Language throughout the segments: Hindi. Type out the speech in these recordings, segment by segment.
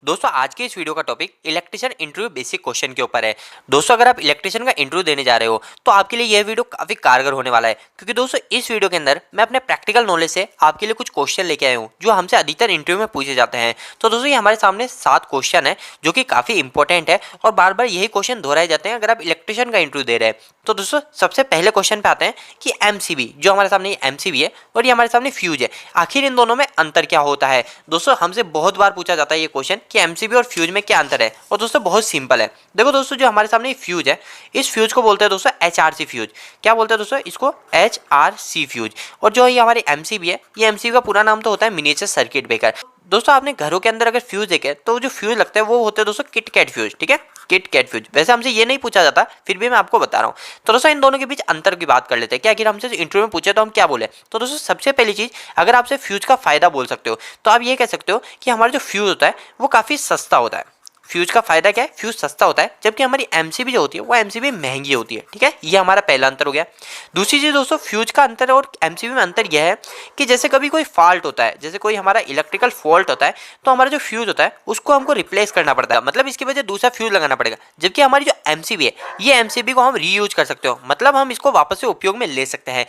दोस्तों आज के इस वीडियो का topic electrician interview basic question के ऊपर है। दोस्तों अगर आप इलेक्ट्रिशियन का इंटरव्यू देने जा रहे हो तो आपके लिए यह वीडियो काफी कारगर होने वाला है, क्योंकि दोस्तों इस वीडियो के अंदर मैं अपने प्रैक्टिकल नॉलेज से आपके लिए कुछ क्वेश्चन लेके आया हूँ जो हमसे अधिकतर इंटरव्यू में पूछे जाते हैं। तो दोस्तों ये हमारे सामने 7 क्वेश्चन है जो कि काफी इंपॉर्टेंट है और बार बार यही क्वेश्चन दोहराए जाते हैं अगर आप इलेक्ट्रिशियन का इंटरव्यू दे रहे हैं। तो दोस्तों सबसे पहले क्वेश्चन पे आते हैं कि एमसीबी, जो हमारे सामने एमसीबी है और ये हमारे सामने फ्यूज है, आखिर इन दोनों में अंतर क्या होता है। दोस्तों हमसे बहुत बार पूछा जाता है ये क्वेश्चन कि एमसीबी और फ्यूज में क्या अंतर है, और दोस्तों बहुत सिंपल है। देखो दोस्तों जो हमारे सामने फ्यूज है, इस फ्यूज को बोलते हैं दोस्तों एचआरसी फ्यूज। क्या बोलते हैं दोस्तों इसको? HRC fuse. और जो ये हमारी एमसीबी है, ये एमसीबी का पूरा नाम तो होता है मिनिएचर सर्किट ब्रेकर। दोस्तों आपने घरों के अंदर अगर फ्यूज देखे तो जो फ्यूज लगता है वो होते हैं दोस्तों किट कैट फ्यूज। ठीक है, किट कैट फ्यूज। वैसे हमसे ये नहीं पूछा जाता, फिर भी मैं आपको बता रहा हूँ। तो दोस्तों इन दोनों के बीच अंतर की बात कर लेते हैं कि आखिर हमसे इंटरव्यू में पूछे तो हम क्या बोले। तो दोस्तों सबसे पहली चीज, अगर आपसे फ्यूज का फायदा बोल सकते हो तो आप ये कह सकते हो कि हमारा जो फ्यूज होता है वो काफी सस्ता होता है। फ्यूज का फायदा क्या है? फ्यूज सस्ता होता है, जबकि हमारी एमसीबी जो होती है वो एमसीबी महंगी होती है। ठीक है, ये हमारा पहला अंतर हो गया। दूसरी चीज दोस्तों, फ्यूज का अंतर और एमसीबी में अंतर यह है कि जैसे कभी कोई फॉल्ट होता है, जैसे कोई हमारा इलेक्ट्रिकल फॉल्ट होता है, तो हमारा जो फ्यूज होता है उसको हमको रिप्लेस करना पड़ता है, मतलब इसकी वजह दूसरा फ्यूज लगाना पड़ेगा। जबकि हमारी जो एमसीबी है, ये एमसीबी को हम रीयूज कर सकते हो, मतलब हम इसको वापस से उपयोग में ले सकते हैं।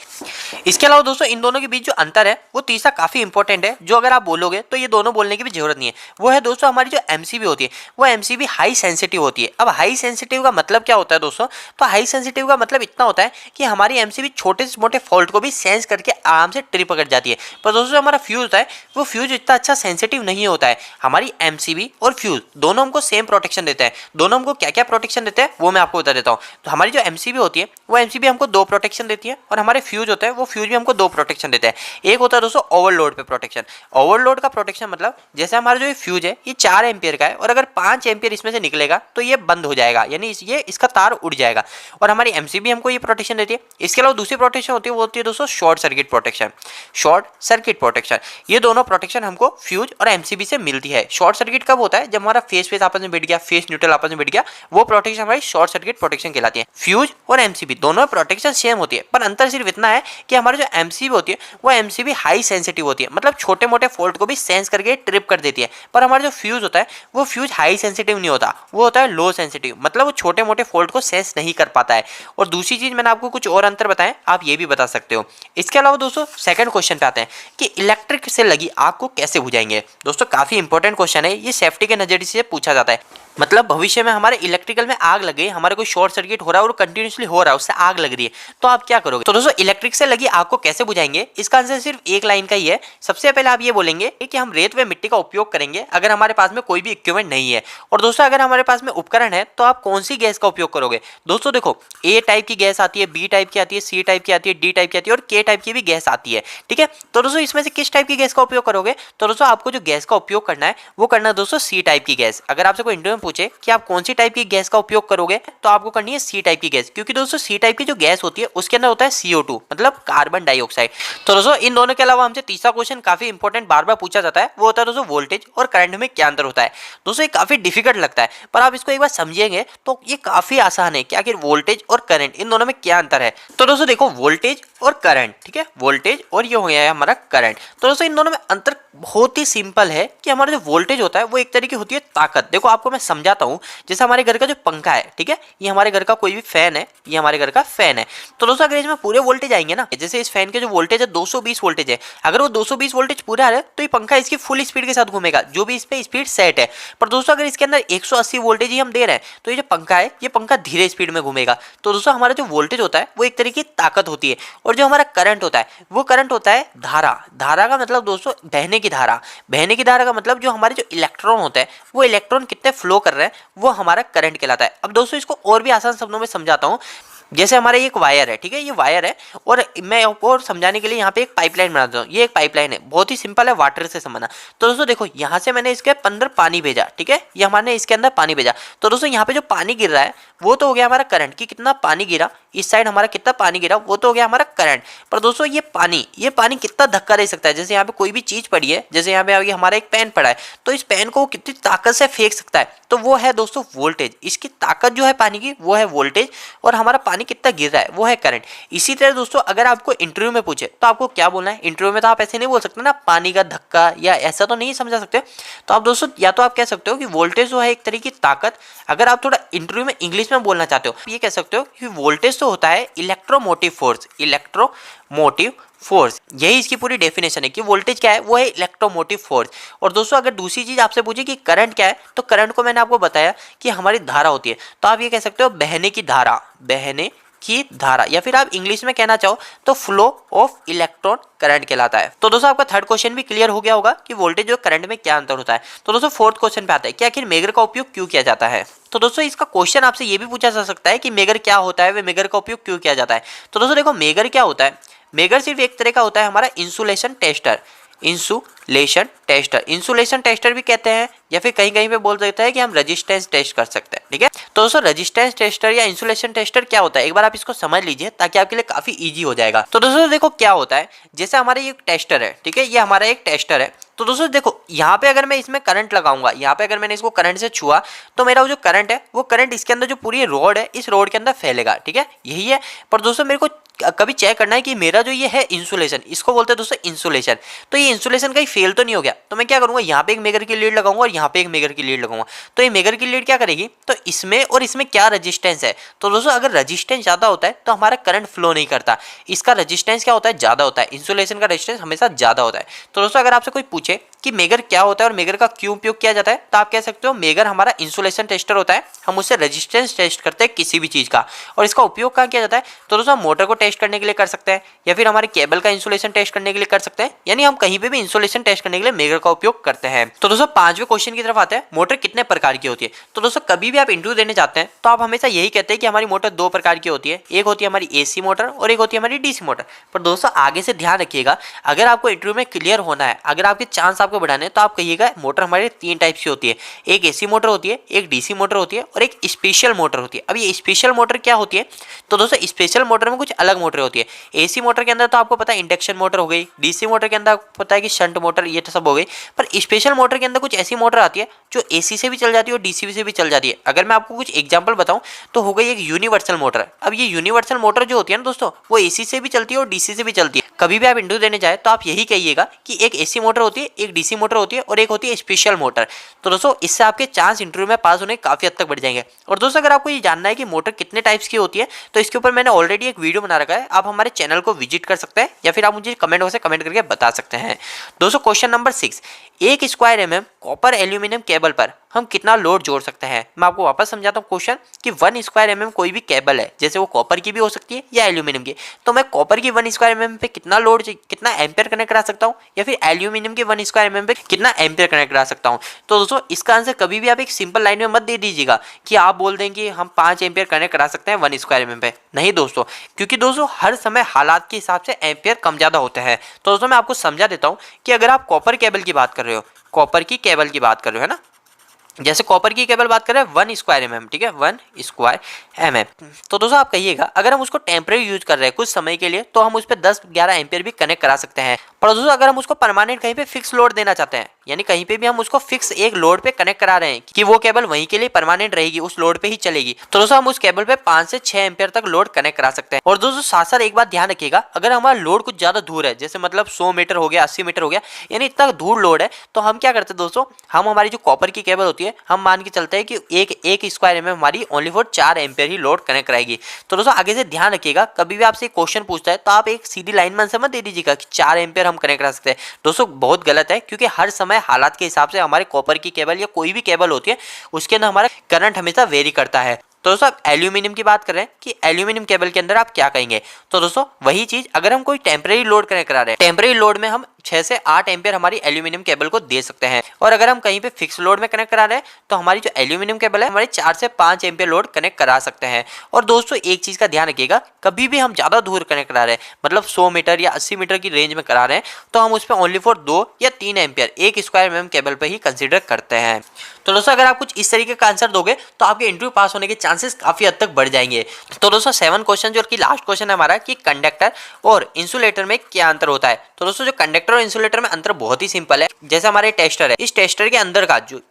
इसके अलावा दोस्तों इन दोनों के बीच जो अंतर है वो तीसरा काफी इंपॉर्टेंट है, जो अगर आप बोलोगे तो ये दोनों बोलने की भी जरूरत नहीं है। वो है दोस्तों हमारी जो एमसीबी होती है वो एमसीबी हाई सेंसिटिव होती है। अब हाई सेंसिटिव का मतलब क्या होता है दोस्तों? तो हाई सेंसिटिव का मतलब इतना होता है कि हमारी एमसीबी छोटे से मोटे फॉल्ट को भी सेंस करके आराम से ट्रिप पकड़ जाती है। पर दोस्तों हमारा फ्यूज होता है वो फ्यूज इतना अच्छा सेंसिटिव नहीं होता है। हमारी एमसीबी और फ्यूज दोनों हमको सेम प्रोटेक्शन देते हैं। दोनों हमको क्या क्या प्रोटेक्शन देते हैं वो मैं आपको बता देता हूँ। तो हमारी जो एमसीबी होती है वो एमसीबी हमको 2 प्रोटेक्शन देती है, और हमारे फ्यूज होता है वो फ्यूज भी हमको 2 प्रोटेक्शन देते हैं। एक होता है दोस्तों ओवरलोड पे प्रोटेक्शन। ओवरलोड का प्रोटेक्शन मतलब जैसे हमारा जो फ्यूज है ये 4 एम्पियर का है, और अगर 5 एम्पियर इसमें से निकलेगा तो ये बंद हो जाएगा, यानी ये इसका तार उड़ जाएगा, और हमारी एमसीबी हमको ये प्रोटेक्शन देती है। इसके अलावा दूसरी प्रोटेक्शन होती है वो होती है दोस्तों short circuit protection. Short circuit protection, ये दोनों प्रोटेक्शन हमको फ्यूज और एमसीबी से मिलती है। शॉर्ट सर्किट कब होता है? जब हमारा फेस फेस आपस में बैठ गया, फेस न्यूट्रल आपस में बैठ गया, वो प्रोटेक्शन हमारी शॉर्ट सर्किट प्रोटेक्शन कहलाती है। फ्यूज और एमसीबी दोनों प्रोटेक्शन सेम होती है, पर अंतर सिर्फ इतना है कि हमारी जो एमसीबी होती है वो एमसीबी हाई सेंसिटिव होती है, मतलब छोटे मोटे फॉल्ट को भी सेंस करके ट्रिप कर देती है। पर हमारा जो फ्यूज होता है वो फ्यूज हाई सेंसिटिव नहीं होता, वो होता है लो सेंसिटिव, मतलब वो छोटे मोटे फॉल्ट को सेंस नहीं कर पाता है। और दूसरी चीज मैंने आपको कुछ और अंतर बताएं, आप ये भी बता सकते हो। इसके अलावा दोस्तों सेकंड क्वेश्चन पे आते हैं कि इलेक्ट्रिक से लगी आग को कैसे बुझाएंगे। दोस्तों काफी इंपॉर्टेंट क्वेश्चन है, ये सेफ्टी के नजरिए से पूछा जाता है। मतलब भविष्य में हमारे इलेक्ट्रिकल में आग लगे, हमारे कोई शॉर्ट सर्किट हो रहा है और कंटिन्यूसली हो रहा है, उससे आग लग रही है, तो आप क्या करोगे? तो दोस्तों इलेक्ट्रिक से लगी आग को कैसे बुझाएंगे, इसका आंसर सिर्फ एक लाइन का ही है। सबसे पहले आप ये बोलेंगे कि हम रेत व मिट्टी का उपयोग करेंगे अगर हमारे पास में कोई भी इक्विपमेंट नहीं है। और दोस्तों अगर हमारे पास में उपकरण है तो आप कौन सी गैस का उपयोग करोगे? दोस्तों देखो, ए टाइप की गैस आती है, बी टाइप की आती है, सी टाइप की आती है, डी टाइप की आती है और के टाइप की भी गैस आती है। ठीक है, तो दोस्तों इसमें से किस टाइप की गैस का उपयोग करोगे? तो दोस्तों आपको जो गैस का उपयोग करना है वो करना है दोस्तों सी टाइप की गैस। अगर आपसे कोई इंटरव्यू में पूछे कि आप कौन सी टाइप की गैस का उपयोग करोगे, तो आपको करनी है सी टाइप की गैस, क्योंकि दोस्तों सी टाइप की जो गैस होती है उसके अंदर होता है CO2, मतलब कार्बन डाइऑक्साइड। तो दोस्तों इन दोनों के अलावा हमसे तीसरा क्वेश्चन काफी इंपॉर्टेंट बार बार पूछा जाता है, वो होता है दोस्तों वोल्टेज और करंट में क्या अंतर होता है। दोस्तों ये काफी डिफिकल्ट लगता है, पर आप इसको एक बार समझेंगे तो ये काफी आसान है कि आखिर वोल्टेज और करंट इन दोनों में क्या अंतर है। तो दोस्तों देखो, वोल्टेज और करंट, ठीक है, वोल्टेज और ये हो गया है हमारा करंट। तो दोस्तों इन दोनों में अंतर बहुत ही सिंपल है कि हमारा जो वोल्टेज होता है वो एक तरीके होती है ताकत। देखो आपको मैं समझाता हूं, जैसे हमारे घर का जो पंखा है, ठीक है, ये हमारे घर का कोई भी फैन है, ये हमारे घर का फैन है। तो दोस्तों अगर इसमें पूरे वोल्टेज आएंगे ना, जैसे इस फैन के जो वोल्टेज है 220 वोल्टेज है, अगर वो 220 वोल्टेज पूरा है तो ये पंखा इसकी फुल स्पीड के साथ घूमेगा, जो भी इस पे स्पीड सेट है। पर दोस्तों अगर इसके अंदर 180 वोल्टेज ही हम दे रहे हैं तो ये जो पंखा है ये पंखा धीरे स्पीड में घूमेगा। तो दोस्तों हमारा जो वोल्टेज होता है वो एक तरीके की ताकत होती है, और जो हमारा करंट होता है वो करंट होता है धारा। धारा का मतलब दोस्तों बहने की धारा। बहने की धारा का मतलब जो हमारे जो इलेक्ट्रॉन होते हैं वो इलेक्ट्रॉन कितने फ्लो कर रहे हैं वो हमारा करंट कहलाता है। अब दोस्तों इसको और भी आसान शब्दों में समझाता हूँ। जैसे हमारे एक वायर है, ठीक है, ये वायर है, और मैं और समझाने के लिए यहाँ पे एक पाइपलाइन बनाता हूँ। ये एक पाइपलाइन है, बहुत ही सिंपल है, वाटर से संबंधा। तो दोस्तों देखो, यहाँ से मैंने इसके अंदर पानी भेजा, ठीक है, ये हमारे इसके अंदर पानी भेजा। तो दोस्तों यहाँ पे जो पानी गिर रहा है वो तो हो गया हमारा करंट, कि कितना पानी गिरा, इस साइड हमारा कितना पानी गिरा वो तो हो गया हमारा करंट। पर दोस्तों ये पानी कितना धक्का दे सकता है, जैसे यहाँ पे कोई भी चीज पड़ी है, जैसे यहाँ पे हमारा एक पेन पड़ा है, तो इस पेन को कितनी ताकत से फेंक सकता है, तो वो है दोस्तों वोल्टेज। इसकी ताकत जो है पानी की वो है वोल्टेज, और हमारा पानी कितना गिर रहा है वो है करंट। इसी तरह दोस्तों अगर आपको इंटरव्यू में पूछे तो आपको क्या बोलना है, इंटरव्यू में तो आप ऐसे नहीं बोल सकते ना पानी का धक्का, या ऐसा तो नहीं समझा सकते। तो आप दोस्तों या तो आप कह सकते हो कि वोल्टेज जो है एक तरह की ताकत। अगर आप थोड़ा इंटरव्यू में इंग्लिश में बोलना चाहते हो ये कह सकते हो कि वोल्टेज तो होता है इलेक्ट्रोमोटिव फोर्स, इलेक्ट्रोमोटिव फोर्स, यही इसकी पूरी डेफिनेशन है कि वोल्टेज क्या है, वो है इलेक्ट्रोमोटिव फोर्स। और दोस्तों अगर दूसरी चीज आपसे पूछे कि करंट क्या है, तो करंट को मैंने आपको बताया कि हमारी धारा होती है, तो आप ये कह सकते हो बहने की धारा, बहने की धारा, या फिर आप इंग्लिश में कहना चाहो तो फ्लो ऑफ इलेक्ट्रॉन करंट कहलाता है। तो दोस्तों आपका थर्ड क्वेश्चन भी क्लियर हो गया होगा कि वोल्टेज और करंट में क्या अंतर होता है। तो दोस्तों फोर्थ क्वेश्चन पे आता है कि आखिर मेगर का उपयोग क्यों किया जाता है। तो दोस्तों इसका क्वेश्चन आपसे ये भी पूछा जा सकता है कि मेगर क्या होता है, वे मेगर का उपयोग क्यों किया जाता है। तो दोस्तों देखो मेगर क्या होता है, मेगर सिर्फ एक तरह का होता है हमारा insulation tester, insulation tester, insulation tester भी कहते हैं, या फिर कहीं कहीं पे बोल सकते हैं कि हम रेजिस्टेंस टेस्ट कर सकते हैं। ठीक है, तो दोस्तों रेजिस्टेंस टेस्टर या इंसुलेशन टेस्टर क्या होता है, एक बार आप इसको समझ लीजिए ताकि आपके लिए काफी इजी हो जाएगा। तो दोस्तों देखो क्या होता है, जैसे हमारा ये टेस्टर है, ठीक है, ये हमारा एक टेस्टर है। तो दोस्तों देखो यहाँ पे अगर मैं इसमें करंट लगाऊंगा, यहाँ पे अगर मैंने इसको करंट से छुआ तो मेरा वो जो करंट है वो करंट इसके अंदर जो पूरी रोड है इस रोड के अंदर फैलेगा। ठीक है, यही है। पर दोस्तों मेरे को कभी चेक करना है कि मेरा जो ये है इंसुलेशन, इसको बोलते हैं दोस्तों इंसुलेशन, तो ये इंसुलेशन कहीं फेल तो नहीं हो गया। तो मैं क्या करूंगा, यहाँ पे एक मेगर की लीड लगाऊंगा और यहाँ पे एक मेगर की लीड लगाऊंगा। तो ये मेगर की लीड क्या करेगी, तो इसमें और इसमें क्या रेजिस्टेंस है, तो दोस्तों अगर रेजिस्टेंस ज्यादा होता है तो हमारा करंट फ्लो नहीं करता, इसका रेजिस्टेंस क्या होता है, ज्यादा होता है, इंसुलेशन का रेजिस्टेंस हमेशा ज्यादा होता है। तो दोस्तों अगर आपसे कोई पूछे कि मेगर क्या होता है और मेगर का क्यों उपयोग किया जाता है, तो आप कह सकते हो मेगर हमारा इंसुलेशन टेस्टर होता है, हम उससे रेजिस्टेंस टेस्ट करते हैं किसी भी चीज का। और इसका उपयोग कहाँ किया जाता है, तो दोस्तों मोटर को टेस्ट करने के लिए कर सकते हैं, या फिर हमारे केबल का इंसुलेशन टेस्ट करने के लिए कर सकते हैं, यानी हम कहीं पे भी इंसुलेशन टेस्ट करने के लिए मेगर का उपयोग करते हैं। तो दोस्तों पांचवें क्वेश्चन की तरफ आते हैं, मोटर कितने प्रकार की होती है। तो दोस्तों कभी भी आप इंटरव्यू देने जाते हैं तो आप हमेशा यही कहते हैं कि हमारी मोटर दो प्रकार की होती है, एक होती है हमारी एसी मोटर और एक होती है हमारी डीसी मोटर। पर दोस्तों आगे से ध्यान रखिएगा, अगर आपको इंटरव्यू में क्लियर होना है, अगर आपके चांस आपको बढ़ाने हैं, तो आप कहिएगा मोटर हमारे तीन टाइप्स की होती है, एक एसी मोटर होती है, एक डीसी मोटर होती है और एक स्पेशल मोटर होती है। अब ये स्पेशल मोटर क्या होती है, तो दोस्तों स्पेशल मोटर में कुछ अलग मोटर होती है। एसी मोटर के अंदर तो आपको पता है इंडक्शन मोटर हो गई, डीसी मोटर के अंदर आपको पता है कि शंट मोटर, ये तो सब हो गई। पर स्पेशल मोटर के अंदर कुछ ऐसी मोटर आती है जो एसी से भी चल जाती है और डीसी से भी चल जाती है। अगर मैं आपको कुछ एग्जांपल बताऊं तो हो गई एक यूनिवर्सल मोटर। अब ये यूनिवर्सल मोटर जो होती है ना दोस्तों, वो एसी से भी चलती है और डीसी से भी चलती है। कभी भी आप इंटरव्यू देने जाए तो आप यही कहिएगा कि एक एसी मोटर होती है, एक डीसी मोटर होती है और एक होती है स्पेशल मोटर। तो दोस्तों इससे आपके चांस इंटरव्यू में पास होने काफी हद तक बढ़ जाएंगे। और दोस्तों अगर आपको ये जानना है कि मोटर कितने टाइप्स की होती है, तो इसके ऊपर मैंने ऑलरेडी एक वीडियो बना रखा है, आप हमारे चैनल को विजिट कर सकते हैं, या फिर आप मुझे कमेंट बॉक्स में कमेंट करके बता सकते हैं। दोस्तों क्वेश्चन नंबर 6, एक square MM copper aluminium cable पर हम कितना लोड जोड़ सकते हैं। मैं आपको वापस समझाता हूँ क्वेश्चन कि 1 स्क्वायर एमएम कोई भी केबल है, जैसे वो कॉपर की भी हो सकती है या एल्यूमिनियम की, तो मैं कॉपर की 1 स्क्वायर एमएम पे कितना लोड, कितना एम्पियर कनेक्ट करा सकता हूँ, या फिर एल्यूमिनियम के 1 स्क्वायर एमएम पे कितना एम्पियर कनेक्ट करा सकता हूँ। तो दोस्तों इसका आंसर कभी भी आप एक सिंपल लाइन में मत दे दीजिएगा कि आप बोल दें कि हम 5 एम्पियर कनेक्ट करा सकते हैं 1 स्क्वायर एमएम पे, नहीं दोस्तों, क्योंकि दोस्तों हर समय हालात के हिसाब से एम्पियर कम ज्यादा होते हैं। तो दोस्तों मैं आपको समझा देता हूँ कि अगर आप कॉपर केबल की बात कर रहे हो, कॉपर की केबल की बात कर रहे हो, है ना, जैसे कॉपर की केबल बात करें 1 स्क्वायर एमएम, ठीक है, 1 स्क्वायर एमएम, तो दोस्तों आप कहिएगा अगर हम उसको टेम्परेरी यूज कर रहे हैं कुछ समय के लिए, तो हम उस पर 10-11 एम्पियर भी कनेक्ट करा सकते हैं। पर दोस्तों अगर हम उसको परमानेंट कहीं पे फिक्स लोड देना चाहते हैं, यानी कहीं पे भी हम उसको फिक्स एक लोड पे कनेक्ट करा रहे हैं कि वो केबल वहीं के लिए परमानेंट रहेगी, उस लोड पे ही चलेगी, तो दोस्तों हम उस केबल पे 5 से 6 एम्पियर तक लोड कनेक्ट करा सकते हैं। और दोस्तों साथ साथ एक बात ध्यान रखिएगा, अगर हमारा लोड कुछ ज्यादा दूर है, जैसे मतलब 100 मीटर हो गया, 80 मीटर हो गया, यानी इतना दूर लोड है, तो हम क्या करते हैं दोस्तों, हम हमारी जो कॉपर की केबल होती है, हम मान के चलते हैं कि एक स्क्वायर एमएम हमारी only for 4 ampere he load connect कराएगी। तो दोस्तों आगे से ध्यान रखिएगा, कभी भी आपसे क्वेश्चन पूछता है तो आप एक सीधी लाइन में आंसर मत दे दीजिएगा कि 4 एम्पियर हम कनेक्ट करा सकते हैं। दोस्तों बहुत गलत है, क्योंकि हर समय हालात के हिसाब से हमारे कॉपर की केबल या कोई भी केबल होती है उसके अंदर हमारा करंट हमेशा वेरी करता है। तो दोस्तों आप एल्यूमिनियम की बात कर रहे हैं कि एल्यूमिनियम केबल के अंदर आप क्या कहेंगे, तो दोस्तों वही चीज, अगर हम कोई टेम्परेरी लोड कनेक्ट करा रहे हैं, टेम्परेरी लोड में हम 6 से 8 एम्पियर हमारी एल्यूमिनियम केबल को दे सकते हैं। और अगर हम कहीं पे फिक्स लोड में कनेक्ट करा रहे हैं तो हमारी जो एल्यूमिनियम केबल है हमारी 4 से 5 एम्पियर लोड कनेक्ट करा सकते हैं। और दोस्तों एक चीज का ध्यान रखिएगा, कभी भी हम ज्यादा दूर कनेक्ट करा रहे हैं, मतलब 100 मीटर या 80 मीटर की रेंज में करा रहे हैं, तो हम उस पर ओनली फॉर 2 या 3 एम्पियर 1 स्क्वायर एमएम केबल पे ही कंसिडर करते हैं। तो दोस्तों अगर आप कुछ इस तरीके का आंसर दोगे तो आपके इंटरव्यू पास होने के चांसेस काफी हद तक बढ़ जाएंगे। तो दोस्तों 7 क्वेश्चन जो कि लास्ट क्वेश्चन है हमारा कि कंडक्टर और इंसुलेटर में क्या अंतर होता है। तो दोस्तों जो कंडक्टर और इंसुलेटर में अंतर बहुत ही सिंपल है। जैसे हमारे टेस्टर है, इस टेस्टर के अंदर का जो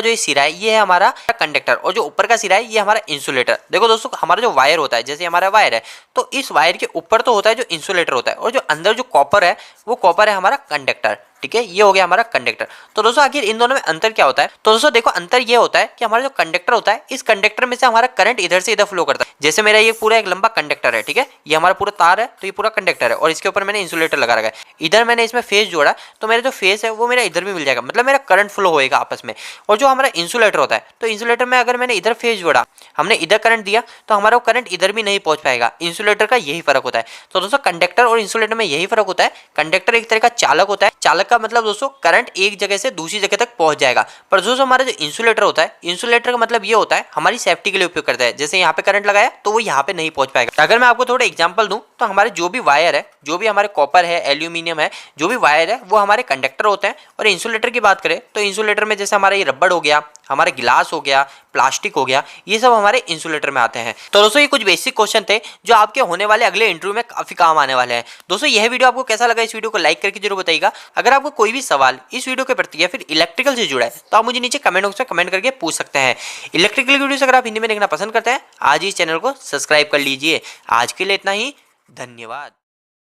ये सिरा है ये है हमारा कंडक्टर, और जो ऊपर का सिरा है ये हमारा इंसुलेटर। देखो दोस्तों, हमारा जो वायर होता है, जैसे हमारा वायर है तो इस वायर के ऊपर तो होता है जो इंसुलेटर होता है, और जो अंदर जो कॉपर है वो कॉपर है हमारा कंडक्टर। ठीक है, ये हो गया हमारा कंडक्टर। तो दोस्तों आखिर इन दोनों में अंतर क्या होता है? तो दोस्तों देखो, अंतर ये होता है कि हमारा जो कंडक्टर होता है, इस कंडक्टर में से हमारा करंट इधर से इधर फ्लो करता है। जैसे मेरा ये पूरा एक लंबा कंडक्टर है, ठीक है, ये हमारा पूरा तार है, तो ये पूरा कंडक्टर है और इसके ऊपर मैंने इंसुलेटर लगा रखा है। इधर मैंने इसमें फेस जोड़ा, तो मेरा जो फेस है वो मेरा इधर भी मिल जाएगा, मतलब मेरा करंट फ्लो होएगा आपस में। और जो हमारा इंसुलेटर होता है, तो इंसुलेटर में अगर मैंने इधर फेस जोड़ा, हमने इधर करंट दिया, तो हमारा करंट इधर भी नहीं पहुंच पाएगा। इंसुलेटर का यही फर्क होता है। तो दोस्तों कंडक्टर और इंसुलेटर में यही फर्क होता है। कंडक्टर एक तरह का चालक होता है, चालक का मतलब दोस्तों करंट एक जगह से दूसरी जगह तक पहुंच जाएगा। पर दोस्तों हमारा जो इंसुलेटर होता है, इंसुलेटर का मतलब ये होता है हमारी सेफ्टी के लिए उपयोग करता है। जैसे यहाँ पे करंट लगाया तो वो यहाँ पे नहीं पहुंच पाएगा। अगर मैं आपको थोड़ा एग्जांपल दूं, तो हमारे जो भी वायर है, जो भी हमारे कॉपर है, एल्यूमिनियम है, जो भी वायर है वो हमारे कंडक्टर होते हैं। और इंसुलेटर की बात करें तो इंसुलेटर में जैसे हमारा ये रबड़ हो गया, हमारा गिलास हो गया, प्लास्टिक हो गया, ये सब हमारे इंसुलेटर में आते हैं। तो दोस्तों ये कुछ बेसिक क्वेश्चन थे जो आपके होने वाले अगले इंटरव्यू में काफी काम आने वाले हैं। दोस्तों यह वीडियो आपको कैसा लगा, इस वीडियो को लाइक करके जरूर बताइएगा। अगर आपको कोई भी सवाल इस वीडियो के प्रति या फिर इलेक्ट्रिकल से जुड़ा है तो आप मुझे नीचे कमेंट बॉक्स में कमेंट करके पूछ सकते हैं। इलेक्ट्रिकल वीडियोस अगर आप हिंदी में देखना पसंद करते हैं, आज ही इस चैनल को सब्सक्राइब कर लीजिए। आज के लिए इतना ही, धन्यवाद।